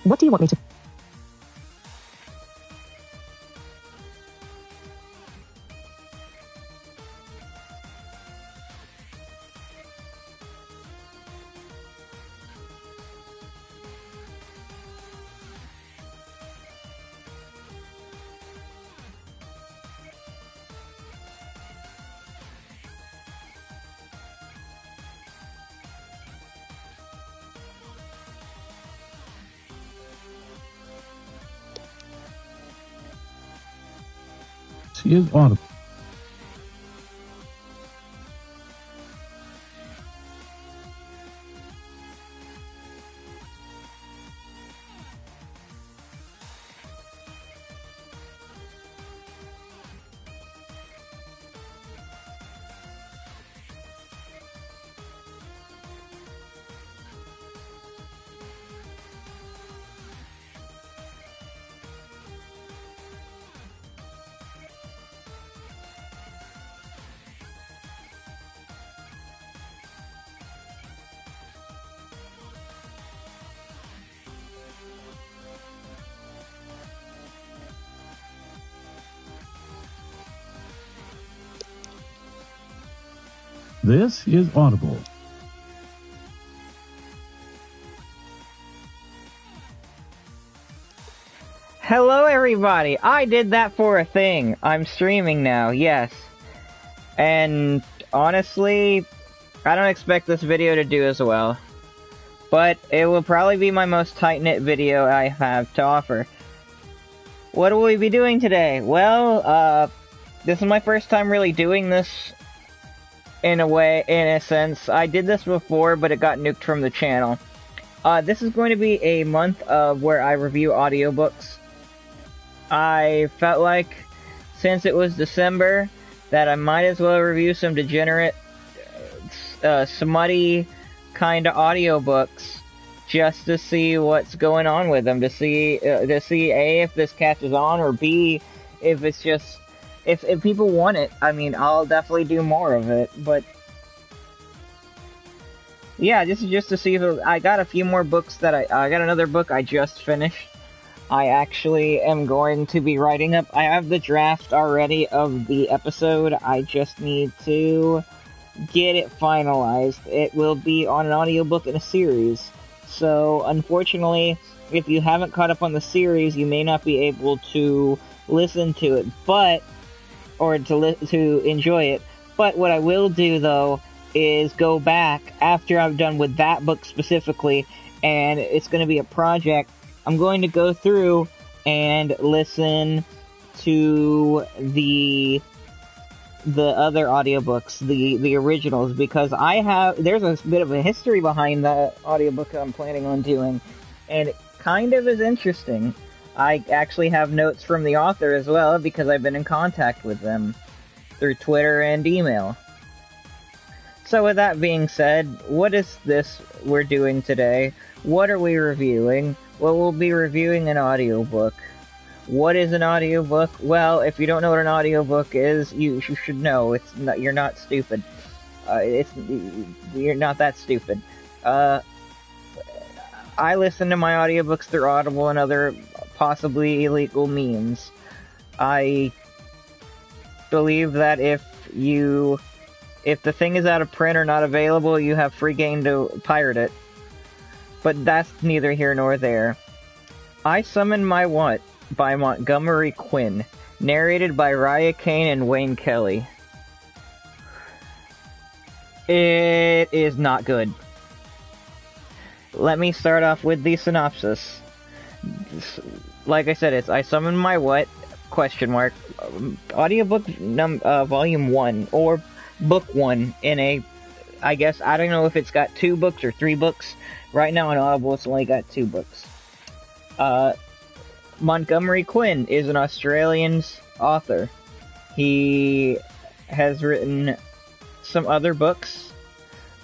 What do you want me to... Is audible. This is Audible. Hello everybody, I did that for a thing. I'm streaming now, yes. And honestly, I don't expect this video to do as well. But it will probably be my most tight-knit video I have to offer. What will we be doing today? Well, this is my first time really doing this in a sense. I did this before, but it got nuked from the channel. This is going to be a month of where I review audiobooks. I felt like, since it was December, that I might as well review some Degenerate, smutty kind of audiobooks, just to see what's going on with them, to see A, if this catches on, or B, if it's just, if people want it. I mean, I'll definitely do more of it, but yeah, this is just to see if I got a few more books that I got another book I just finished. I actually am going to be writing up. I have the draft already of the episode. I just need to get it finalized. It will be on an audiobook in a series. So, unfortunately, if you haven't caught up on the series, you may not be able to listen to it, or to enjoy it. But what I will do, though, is go back after I'm done with that book specifically, and it's going to be a project. I'm going to go through and listen to the other audiobooks, the originals, because there's a bit of a history behind the audiobook I'm planning on doing, and it kind of is interesting. I actually have notes from the author as well, because I've been in contact with them through Twitter and email. So with that being said, what is this we're doing today? What are we reviewing? Well, we'll be reviewing an audiobook. What is an audiobook? Well, if you don't know what an audiobook is, you should know. You're not stupid. You're not that stupid. I listen to my audiobooks through Audible and other possibly illegal means. I believe that if the thing is out of print or not available, you have free game to pirate it. But that's neither here nor there. I Summon My What by Montgomery Quinn, narrated by Raya Kane and Wayne Kelly. It is not good. Let me start off with the synopsis. Like I said, it's I Summon My What, ? Audiobook volume 1, or book 1 in a, I guess, I don't know if it's got 2 books or 3 books. Right now on Audible, it's only got 2 books. Montgomery Quinn is an Australian author. He has written some other books,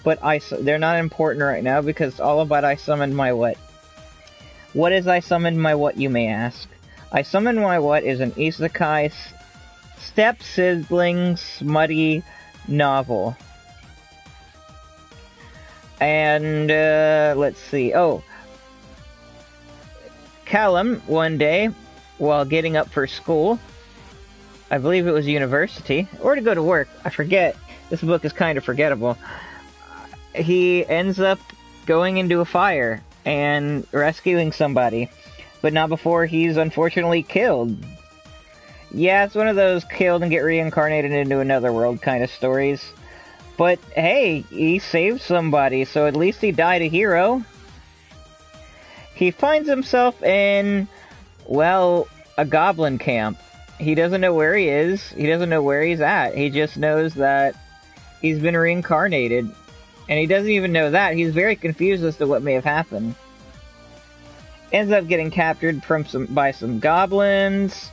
but they're not important right now because it's all about I Summoned My What. What is I Summoned My What, you may ask? I Summoned My What is an isekai step-sibling smutty novel. And, let's see. Oh. Callum, one day, while getting up for school, I believe it was university, or to go to work, I forget. This book is kind of forgettable. He ends up going into a fire and rescuing somebody, but not before he's unfortunately killed. Yeah, it's one of those killed and get reincarnated into another world kind of stories. But hey, he saved somebody, so at least he died a hero. He finds himself in, well, a goblin camp. He doesn't know where he is. He doesn't know where he's at. He just knows that he's been reincarnated. And he doesn't even know that. He's very confused as to what may have happened. Ends up getting captured by some goblins.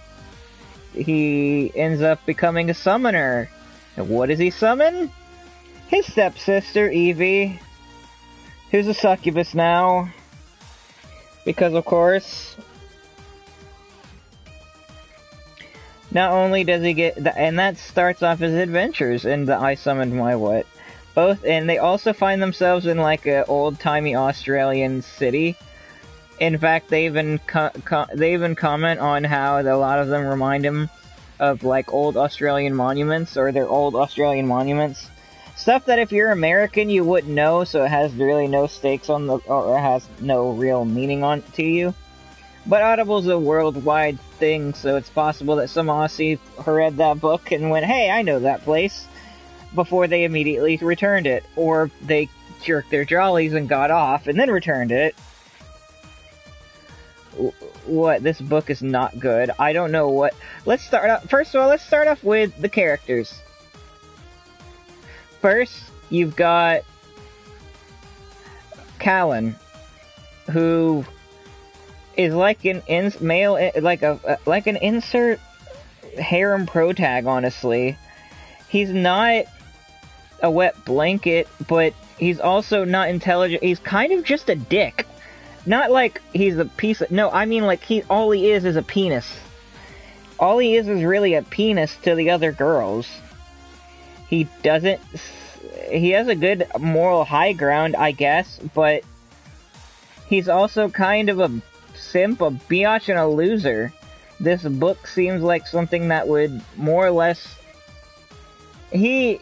He ends up becoming a summoner. And what does he summon? His stepsister, Evie, who's a succubus now. Because, of course, not only does he get... and that starts off his adventures in the I Summoned My What. And they also find themselves in, like, an old-timey Australian city. In fact, they even comment on how a lot of them remind him of, like, old Australian monuments, or their old Australian monuments. Stuff that if you're American, you wouldn't know, so it has really no stakes on or has no real meaning on to you. But Audible's a worldwide thing, so it's possible that some Aussie read that book and went, hey, I know that place, before they immediately returned it. Or they jerked their jollies and got off and then returned it. What? This book is not good. I don't know what... First of all, let's start off with the characters. First, you've got Callan, who is like an like an insert harem protag. Honestly, he's not a wet blanket, but he's also not intelligent. He's kind of just a dick. Not like he's a piece of... No, I mean like all he is a penis. All he is really a penis to the other girls. He doesn't... He has a good moral high ground, I guess, but he's also kind of a simp, a biatch, and a loser. This book seems like something that would more or less... He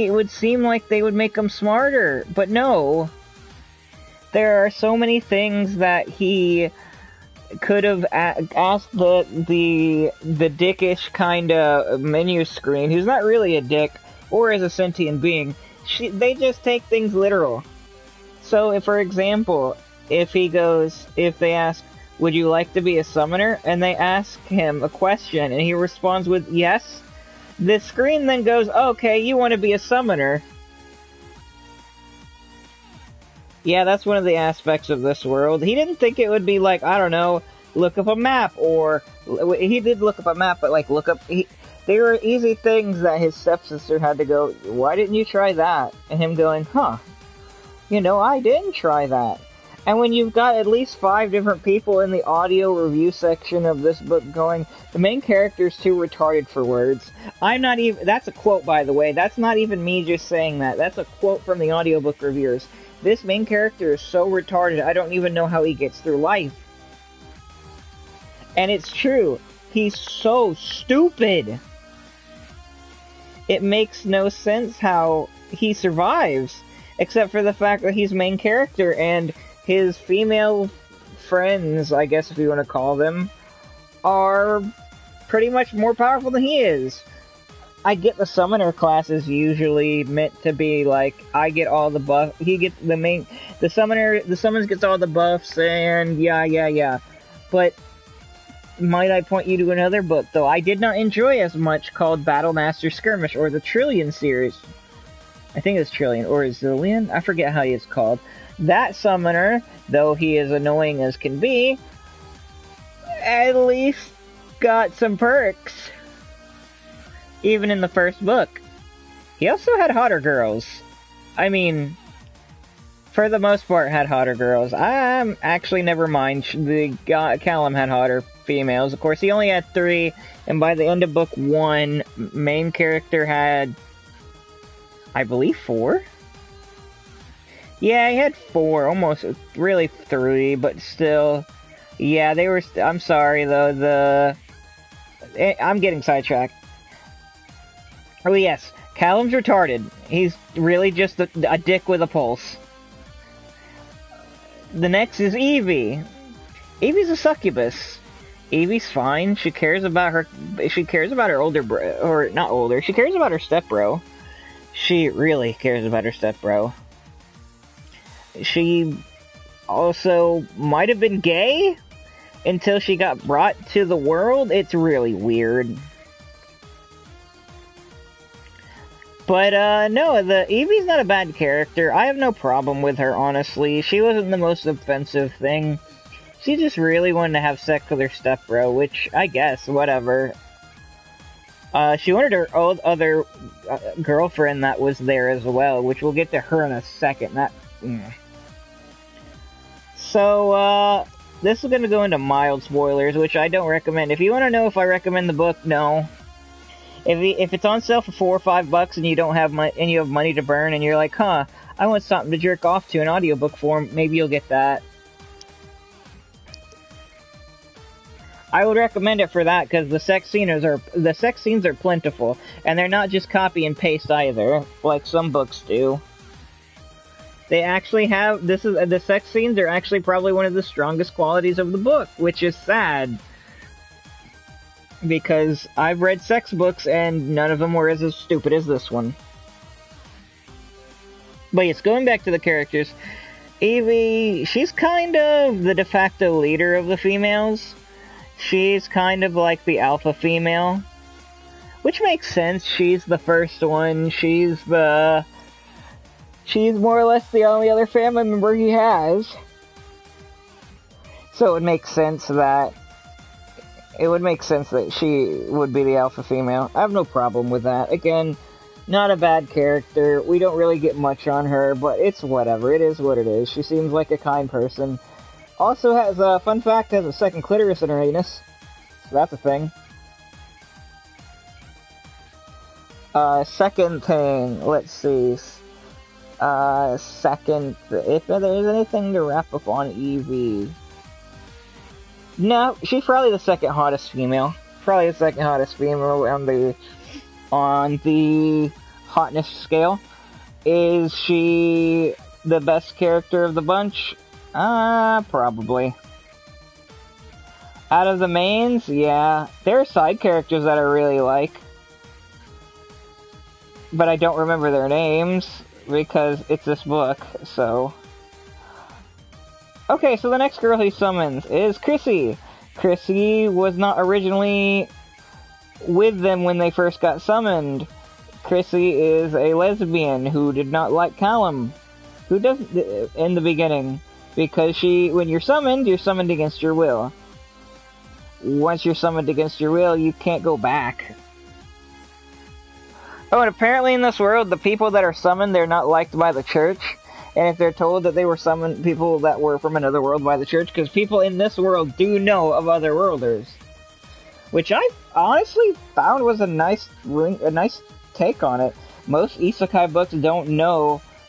would seem like they would make him smarter, but no. There are so many things that he could have asked the dickish kind of menu screen, who's not really a dick, or is a sentient being. They just take things literal. So, for example, if they ask, would you like to be a summoner? And they ask him a question, and he responds with yes, the screen then goes, okay, you want to be a summoner. Yeah, that's one of the aspects of this world. He didn't think it would be like, I don't know, look up a map, or... He did look up a map, but like, they were easy things that his stepsister had to go, why didn't you try that? And him going, huh, I didn't try that. And when you've got at least 5 different people in the audio review section of this book going, the main character's too retarded for words. That's a quote, by the way. That's not even me just saying that. That's a quote from the audiobook reviewers. This main character is so retarded, I don't even know how he gets through life. And it's true. He's so stupid. It makes no sense how he survives, except for the fact that he's main character and his female friends, I guess if you want to call them, are pretty much more powerful than he is. I get the summoner class is usually meant to be like, I get all the buff, he gets the summons gets all the buffs, and yeah. But might I point you to another book, though I did not enjoy as much, called Battlemaster Skirmish, or the Trillion series. I think it's Trillion, or Zillion? I forget how it's called. That summoner, though he is annoying as can be, at least got some perks. Even in the first book. He also had hotter girls. I mean, for the most part, had hotter girls. Actually, never mind. Callum had hotter females. Of course, he only had 3, and by the end of book 1, main character had, I believe, 4? Yeah, he had 4, almost, really 3, but still. Yeah, they were. I'm sorry though. I'm getting sidetracked. Oh yes, Callum's retarded. He's really just a dick with a pulse. The next is Evie. Evie's a succubus. Evie's fine. She cares about her. She cares about her older bro, or not older. She cares about her stepbro. She really cares about her stepbro. She also might have been gay until she got brought to the world. It's really weird. But, no, Evie's not a bad character. I have no problem with her, honestly. She wasn't the most offensive thing. She just really wanted to have sex with her stepbro, which, I guess, whatever. She wanted her other girlfriend that was there as well, which we'll get to her in a second. So, this is going to go into mild spoilers, which I don't recommend. If you want to know if I recommend the book, no. If it's on sale for $4 or $5 and you don't have and you have money to burn and you're like, huh, I want something to jerk off to in audiobook form, maybe you'll get that. I would recommend it for that because the sex scenes are plentiful and they're not just copy and paste either, like some books do. They actually have the sex scenes are actually probably one of the strongest qualities of the book, which is sad. Because I've read sex books and none of them were as stupid as this one. But yes, going back to the characters, Evie, she's kind of the de facto leader of the females. She's kind of like the alpha female. Which makes sense, she's the first one, she's more or less the only other family member he has. So it would make sense that she would be the alpha female. I have no problem with that. Again, not a bad character. We don't really get much on her, but it's whatever. It is what it is. She seems like a kind person. Also has a fun fact, has a second clitoris in her anus. So that's a thing. Second thing, let's see. Second, if there's anything to wrap up on Evie. No, she's probably the second hottest female. Probably the second hottest female on the hotness scale. Is she the best character of the bunch? Probably. Out of the mains, yeah. There are side characters that I really like. But I don't remember their names because it's this book, so... Okay, so the next girl he summons is Chrissy. Chrissy was not originally with them when they first got summoned. Chrissy is a lesbian who did not like Callum, who doesn't in the beginning, because when you're summoned against your will. Once you're summoned against your will, you can't go back. Oh, and apparently in this world, the people that are summoned, they're not liked by the church. And if they're told that they were summoned, people that were from another world by the church, because people in this world do know of other worlders. Which I honestly found was a nice take on it. Most isekai books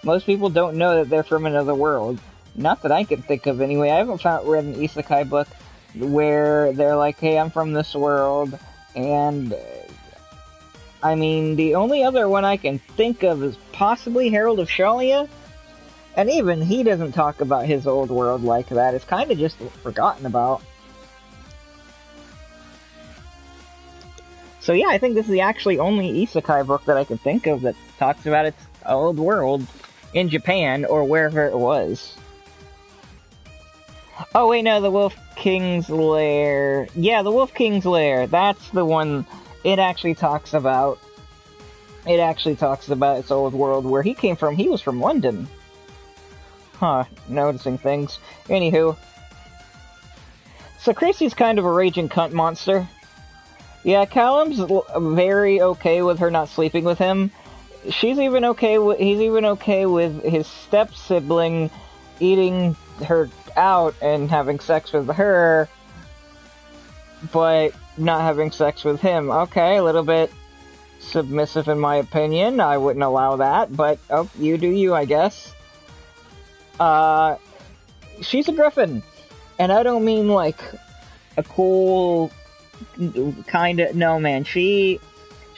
most people don't know that they're from another world. Not that I can think of anyway. I haven't read an isekai book where they're like, hey, I'm from this world, and... I mean, the only other one I can think of is possibly Herald of Shalia. And even he doesn't talk about his old world like that. It's kind of just forgotten about. So yeah, I think this is the actually only isekai book that I can think of that talks about its old world in Japan or wherever it was. Oh wait, no, the Wolf King's Lair. Yeah, the Wolf King's Lair. That's the one it actually talks about. It actually talks about its old world where he came from. He was from London. Huh, noticing things. Anywho. So Chrissy's kind of a raging cunt monster. Yeah, Callum's very okay with her not sleeping with him. He's even okay with his step-sibling eating her out and having sex with her, but not having sex with him. Okay, a little bit submissive in my opinion. I wouldn't allow that, but oh, you do you, I guess. She's a griffin, And I don't mean like a cool kind of, no man, she's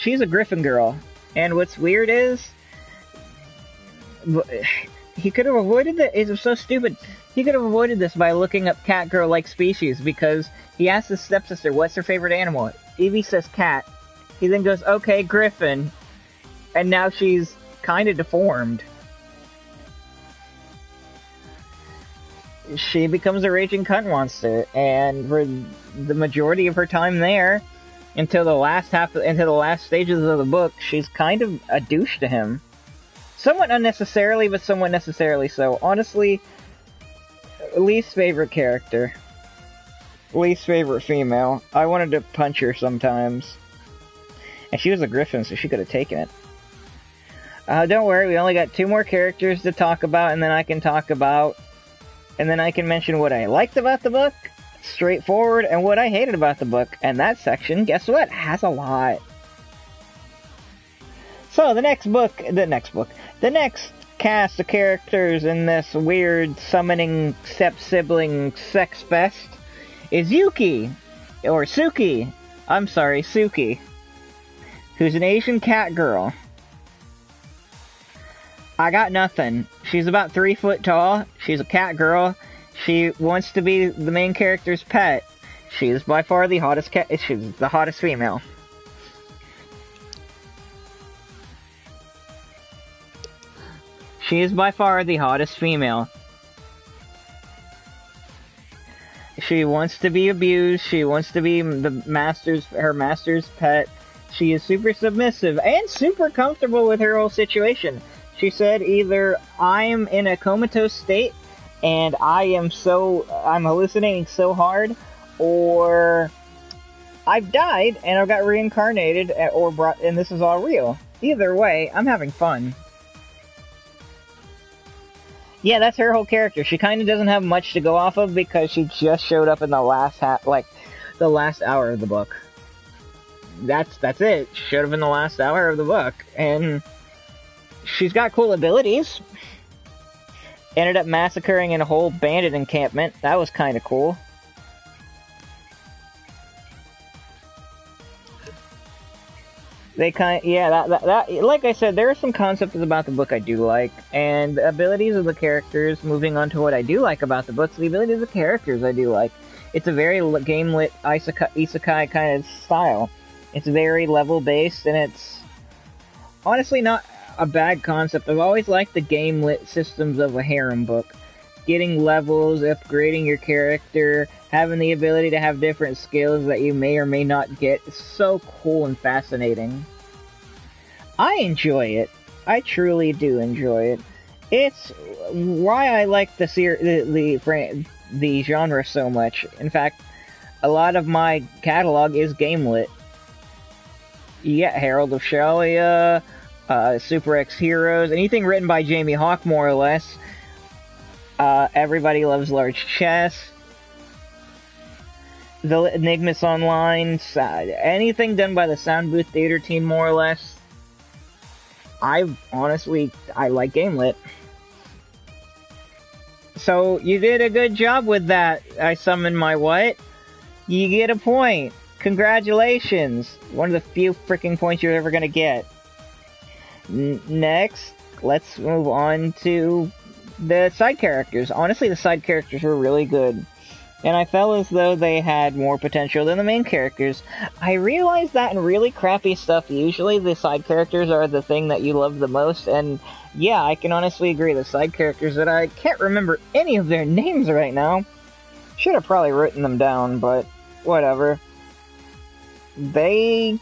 a Griffin girl. And what's weird is, he could have avoided that. It was so stupid. He could have avoided this by looking up cat girl like species, because he asked his stepsister, what's her favorite animal? Evie says cat. He then goes, okay, Griffin. And now she's kind of deformed. She becomes a raging cunt monster, and for the majority of her time there, until the last stages of the book, she's kind of a douche to him. Somewhat unnecessarily, but somewhat necessarily so. Honestly, least favorite character. Least favorite female. I wanted to punch her sometimes. And she was a Griffin, so she could have taken it. Don't worry, we only got 2 more characters to talk about, and then I can mention what I liked about the book, straightforward, and what I hated about the book. And that section, guess what, has a lot. So, the next cast of characters in this weird summoning step-sibling sex fest is Yuki, or Suki, Suki, who's an Asian cat girl. I got nothing. She's about 3 foot tall, she's a cat girl, she wants to be the main character's pet. She is by far the hottest she's the hottest female. She is by far the hottest female. She wants to be abused. She wants to be her master's pet. She is super submissive and super comfortable with her whole situation. She said either I'm in a comatose state and I'm hallucinating so hard, or I've died and I've got reincarnated and this is all real. Either way, I'm having fun. Yeah, that's her whole character. She kind of doesn't have much to go off of because she just showed up in the last the last hour of the book. That's it. She showed up in the last hour of the book, and she's got cool abilities. Ended up massacring in a whole bandit encampment. That was kind of cool. Like I said, there are some concepts about the book I do like, and the abilities of the characters, moving on to what I do like about the books, the abilities of the characters I do like. It's a very game-lit isekai kind of style. It's very level-based, and it's honestly not a bad concept. I've always liked the game-lit systems of a harem book. Getting levels, upgrading your character, having the ability to have different skills that you may or may not get is so cool and fascinating. I enjoy it. I truly do enjoy it. It's why I like the genre so much. In fact, a lot of my catalog is game-lit. You get Herald of Shalia, Super X Heroes, anything written by Jamie Hawk, more or less. Everybody Loves Large Chess, the Enigmas Online, anything done by the Sound Booth Theater team, more or less. I like game-lit. So, you did a good job with that. I summoned my what? You get a point. Congratulations. One of the few freaking points you're ever gonna get. Next, let's move on to the side characters. Honestly, the side characters were really good, and I felt as though they had more potential than the main characters. I realized that in really crappy stuff, usually the side characters are the thing that you love the most, and yeah, I can honestly agree, the side characters that I can't remember any of their names right now. Should have probably written them down, but whatever. They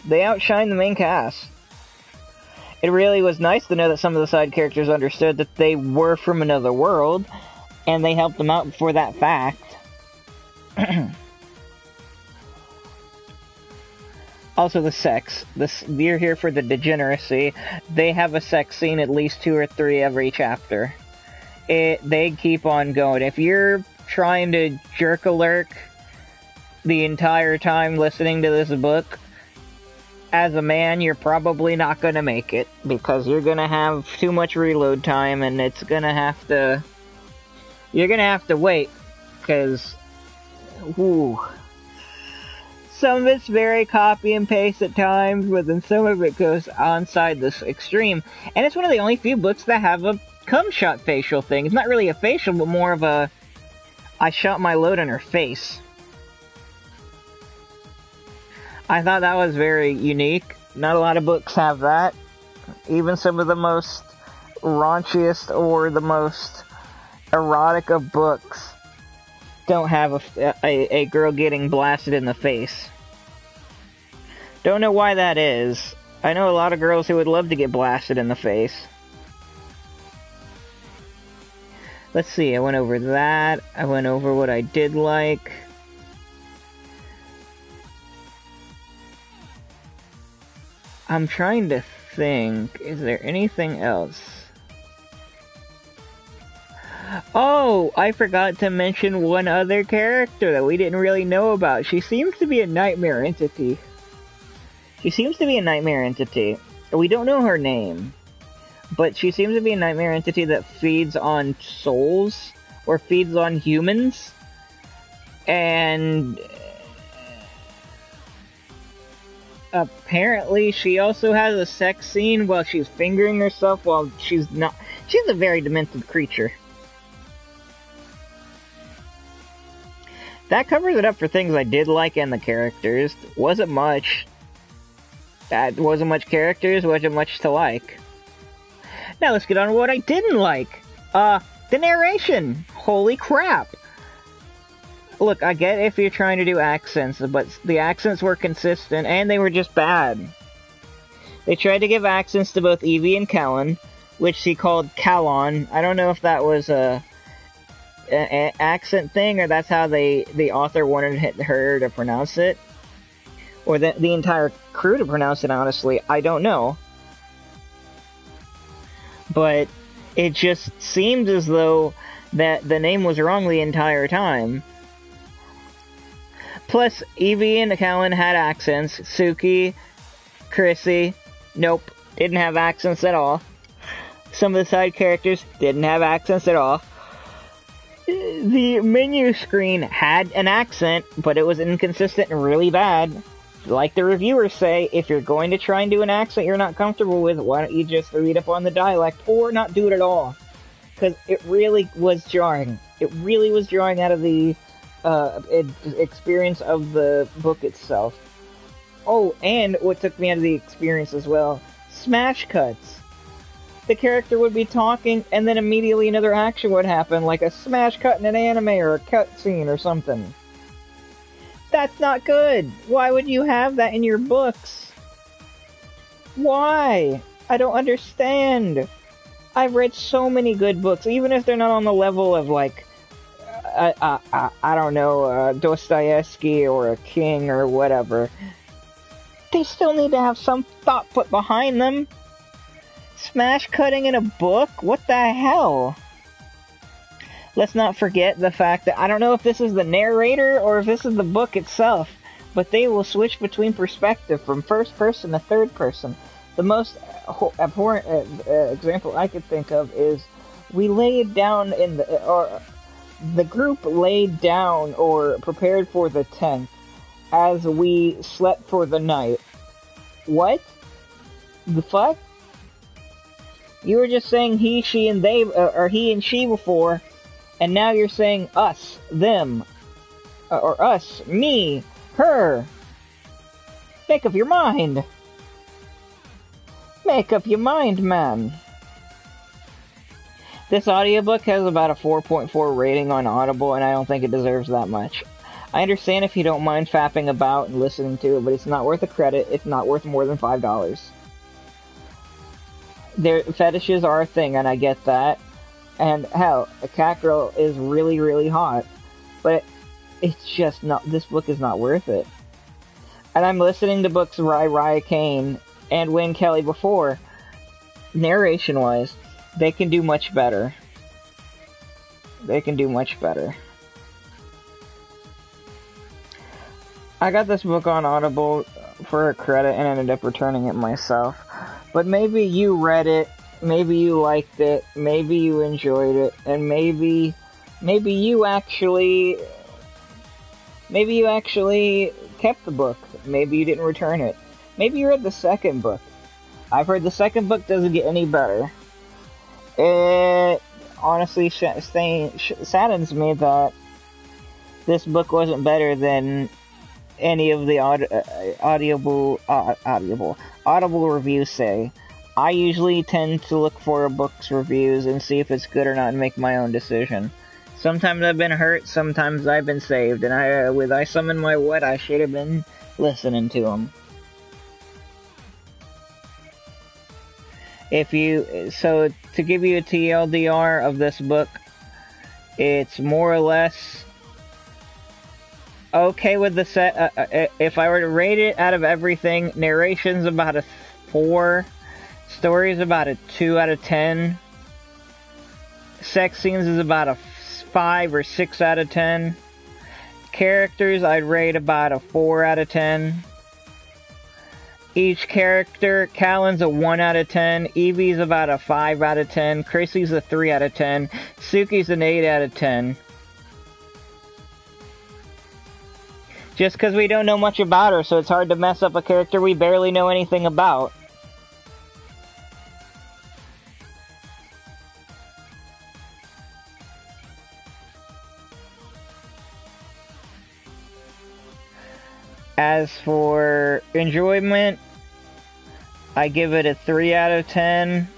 outshine the main cast. It really was nice to know that some of the side characters understood that they were from another world, and they helped them out for that fact. Also, the sex. You're here for the degeneracy. They have a sex scene at least 2 or 3 every chapter. They keep on going. If you're trying to jerk-a-lurk the entire time listening to this book, as a man, you're probably not gonna make it, because you're gonna have too much reload time, and you're gonna have to wait because, some of it's very copy and paste at times, but then some of it goes onside this extreme. And it's one of the only few books that have a cum shot facial thing. It's not really a facial, but more of a, I shot my load in her face. I thought that was very unique. Not a lot of books have that. Even some of the most raunchiest or the most erotic of books don't have a girl getting blasted in the face. Don't know why that is. I know a lot of girls who would love to get blasted in the face. Let's see, I went over that. I went over what I did like. I'm trying to think, is there anything else? Oh, I forgot to mention one other character that we didn't really know about. She seems to be a nightmare entity. We don't know her name, but she seems to be a nightmare entity that feeds on souls, or feeds on humans, and apparently she also has a sex scene while she's fingering herself while she's not. She's a very demented creature. That covers it up for things I did like and the characters. Wasn't much. That wasn't much characters, wasn't much to like. Now let's get on to what I didn't like. The narration. Holy crap. Look, I get if you're trying to do accents, but the accents were consistent, and they were just bad. They tried to give accents to both Evie and Callan, which he called Callon. I don't know if that was an accent thing, or that's how the author wanted her to pronounce it. Or the entire crew to pronounce it, honestly. I don't know. But it just seemed as though that the name was wrong the entire time. Plus, Evie and Callan had accents. Suki, Chrissy, nope, didn't have accents at all. Some of the side characters didn't have accents at all. The menu screen had an accent, but it was inconsistent and really bad. Like the reviewers say, if you're going to try and do an accent you're not comfortable with, why don't you just read up on the dialect, or not do it at all? Because it really was jarring. It really was jarring out of the experience of the book itself. Oh, and what took me out of the experience as well, smash cuts. The character would be talking, and then immediately another action would happen, like a smash cut in an anime or a cutscene or something. That's not good. Why would you have that in your books? Why? I don't understand. I've read so many good books, even if they're not on the level of, like, I don't know, Dostoevsky or a King or whatever. They still need to have some thought put behind them. Smash cutting in a book? What the hell? Let's not forget the fact that I don't know if this is the narrator or if this is the book itself, but they will switch between perspective from first person to third person. The most abhorrent example I could think of is we laid down in the group laid down or prepared for the tent as we slept for the night. What? The fuck? You were just saying he, she, and they, or he and she before, and now you're saying us, them, or us, me, her. Make up your mind. Make up your mind, man. This audiobook has about a 4.4 rating on Audible, and I don't think it deserves that much. I understand if you don't mind fapping about and listening to it, but it's not worth a credit. It's not worth more than $5. Their fetishes are a thing, and I get that. And hell, a cat girl is really, really hot. But it's just not, this book is not worth it. And I'm listening to books by Raya Kane and Wayne Kelly before. Narration-wise, they can do much better. They can do much better. I got this book on Audible for a credit and ended up returning it myself. But maybe you read it, maybe you liked it, maybe you enjoyed it, and maybe Maybe you actually kept the book. Maybe you didn't return it. Maybe you read the second book. I've heard the second book doesn't get any better. It honestly saddens me that this book wasn't better than any of the audible reviews say. I usually tend to look for a book's reviews and see if it's good or not and make my own decision. Sometimes I've been hurt, sometimes I've been saved, and I summoned my what, I should have been listening to them. So to give you a TLDR of this book, it's more or less okay with the set. If I were to rate it out of everything, narration's about a 4, story's about a 2 out of 10, sex scenes is about a 5 or 6 out of 10, characters I'd rate about a 4 out of 10. Each character, Callan's a 1 out of 10, Evie's about a 5 out of 10, Chrissy's a 3 out of 10, Suki's an 8 out of 10. Just because we don't know much about her, so it's hard to mess up a character we barely know anything about. As for enjoyment, I give it a 3 out of 10.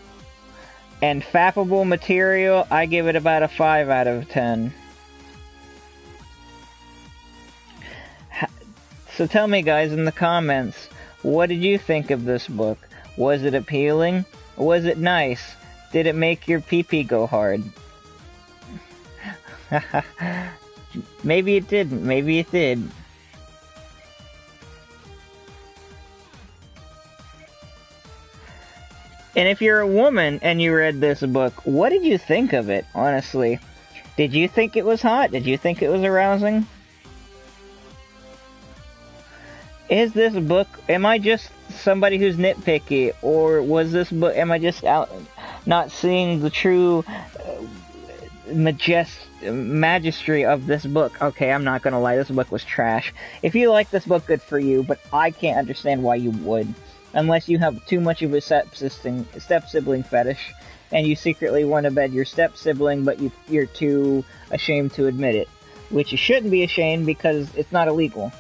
And fappable material, I give it about a 5 out of 10. So tell me, guys, in the comments, what did you think of this book? Was it appealing? Was it nice? Did it make your pee-pee go hard? Maybe it didn't. Maybe it did. And if you're a woman and you read this book, what did you think of it, honestly? Did you think it was hot? Did you think it was arousing? Is this book, am I just somebody who's nitpicky, or was this book, am I just out not seeing the true magistry of this book? Okay, I'm not gonna lie, this book was trash. If you like this book, good for you, but I can't understand why you would. Unless you have too much of a step-sibling fetish, and you secretly want to bed your step-sibling, but you're too ashamed to admit it. Which you shouldn't be ashamed, because it's not illegal.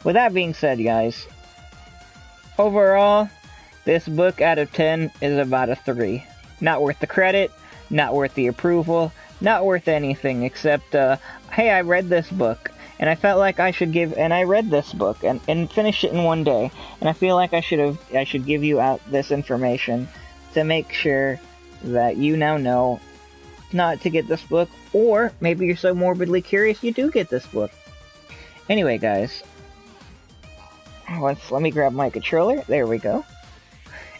With that being said, guys, overall, this book out of 10 is about a 3. Not worth the credit, not worth the approval, not worth anything except, hey, I read this book. And I felt like I should and I read this book and finished it in one day. And I feel like I should give you out this information to make sure that you now know not to get this book, or maybe you're so morbidly curious you do get this book. Anyway, guys, let me grab my controller. There we go.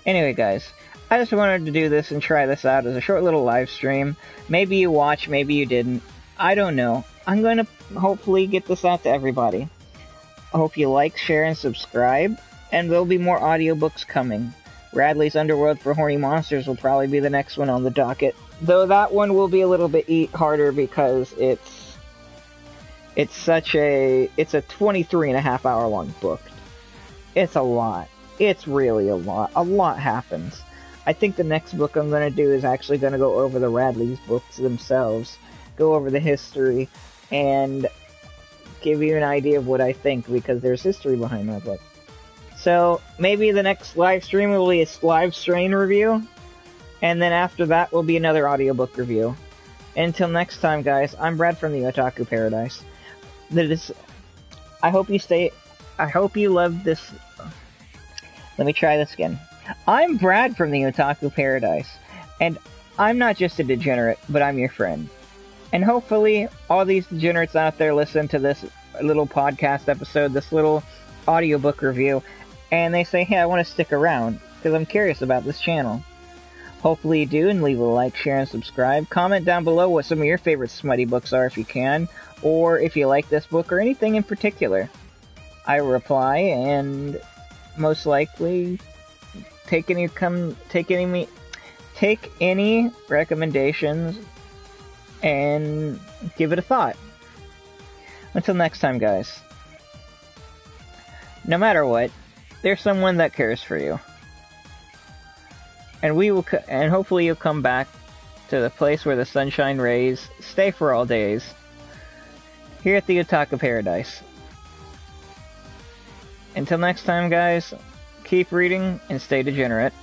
Anyway, guys, I just wanted to do this and try this out as a short little live stream. Maybe you watched, maybe you didn't. I don't know. I'm going to hopefully get this out to everybody. I hope you like, share, and subscribe, and there'll be more audiobooks coming. Radley's Underworld for Horny Monsters will probably be the next one on the docket, though that one will be a little bit harder because it's a 23.5 hour long book. It's a lot. It's really a lot. A lot happens. I think the next book I'm going to do is actually going to go over the Radley's books themselves, go over the history, and give you an idea of what I think, because there's history behind my book. So, maybe the next live stream will be a live strain review, and then after that will be another audiobook review. Until next time, guys, I'm Brad from the Otaku Paradise. I hope you love this. Let me try this again. I'm Brad from the Otaku Paradise, and I'm not just a degenerate, but I'm your friend. And hopefully, all these degenerates out there listen to this little podcast episode, this little audiobook review, and they say, hey, I want to stick around, because I'm curious about this channel. Hopefully you do, and leave a like, share, and subscribe. Comment down below what some of your favorite smutty books are if you can, or if you like this book, or anything in particular. I reply, and most likely, take any take any recommendations and give it a thought. Until next time, guys. No matter what, there's someone that cares for you. And and hopefully you'll come back to the place where the sunshine rays stay for all days. Here at the Otaku Paradise. Until next time, guys, keep reading and stay degenerate.